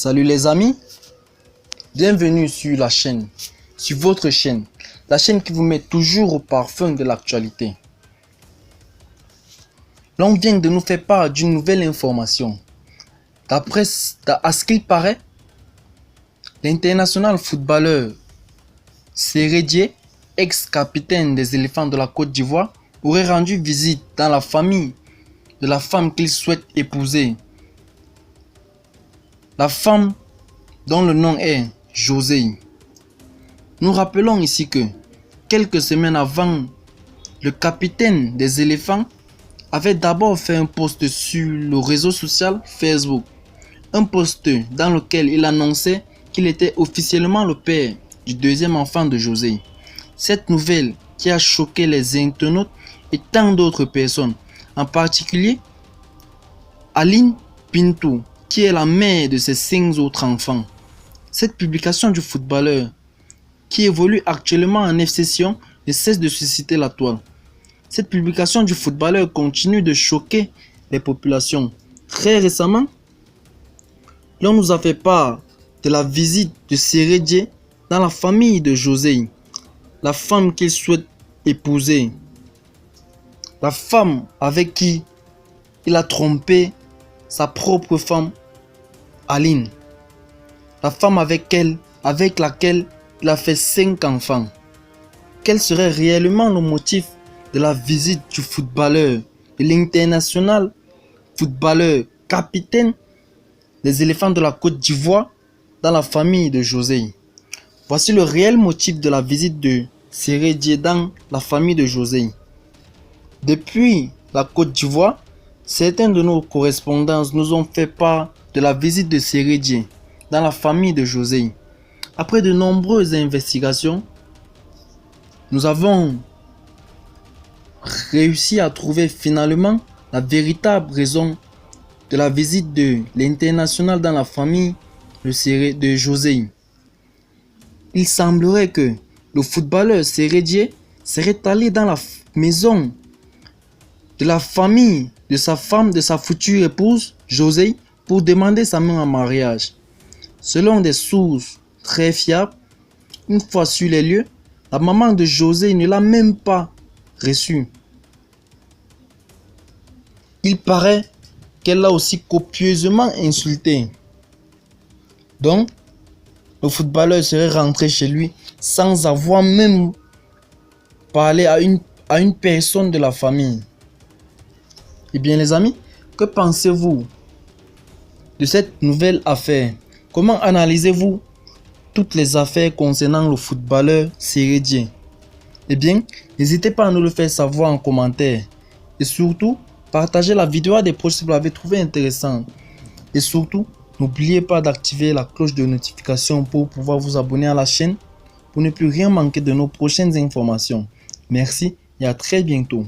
Salut les amis, bienvenue sur la chaîne, sur votre chaîne, la chaîne qui vous met toujours au parfum de l'actualité. L'on vient de nous faire part d'une nouvelle information. À ce qu'il paraît, l'international footballeur Siré Dia, ex-capitaine des éléphants de la Côte d'Ivoire, aurait rendu visite dans la famille de la femme qu'il souhaite épouser. La femme dont le nom est Josée. Nous rappelons ici que quelques semaines avant, le capitaine des éléphants avait d'abord fait un post sur le réseau social Facebook. Un post dans lequel il annonçait qu'il était officiellement le père du deuxième enfant de Josée. Cette nouvelle qui a choqué les internautes et tant d'autres personnes, en particulier Aline Pinto, qui est la mère de ses 5 autres enfants. Cette publication du footballeur, qui évolue actuellement en FC Sion, ne cesse de susciter la toile. Cette publication du footballeur continue de choquer les populations. Très récemment, l'on nous a fait part de la visite de Siré Dia dans la famille de Josée, la femme qu'il souhaite épouser, la femme avec qui il a trompé sa propre femme, Aline, la femme avec laquelle il a fait 5 enfants. Quel serait réellement le motif de la visite du footballeur, de l'international footballeur, capitaine des éléphants de la Côte d'Ivoire dans la famille de Josée? Voici le réel motif de la visite de Siré Dia dans la famille de Josée. Depuis la Côte d'Ivoire, certains de nos correspondants nous ont fait part de la visite de Siré Dia dans la famille de Josée. Après de nombreuses investigations, nous avons réussi à trouver finalement la véritable raison de la visite de l'international dans la famille de Josée. Il semblerait que le footballeur Siré Dia serait allé dans la maison de la famille de sa femme, de sa future épouse, Josée, pour demander sa main en mariage. Selon des sources très fiables, une fois sur les lieux, la maman de Josée ne l'a même pas reçu. Il paraît qu'elle l'a aussi copieusement insulté. Donc, le footballeur serait rentré chez lui sans avoir même parlé à une personne de la famille. Eh bien les amis, que pensez-vous de cette nouvelle affaire? Comment analysez-vous toutes les affaires concernant le footballeur Siré Dia? Eh bien, n'hésitez pas à nous le faire savoir en commentaire. Et surtout, partagez la vidéo à des proches si vous l'avez trouvé intéressante. Et surtout, n'oubliez pas d'activer la cloche de notification pour pouvoir vous abonner à la chaîne pour ne plus rien manquer de nos prochaines informations. Merci et à très bientôt.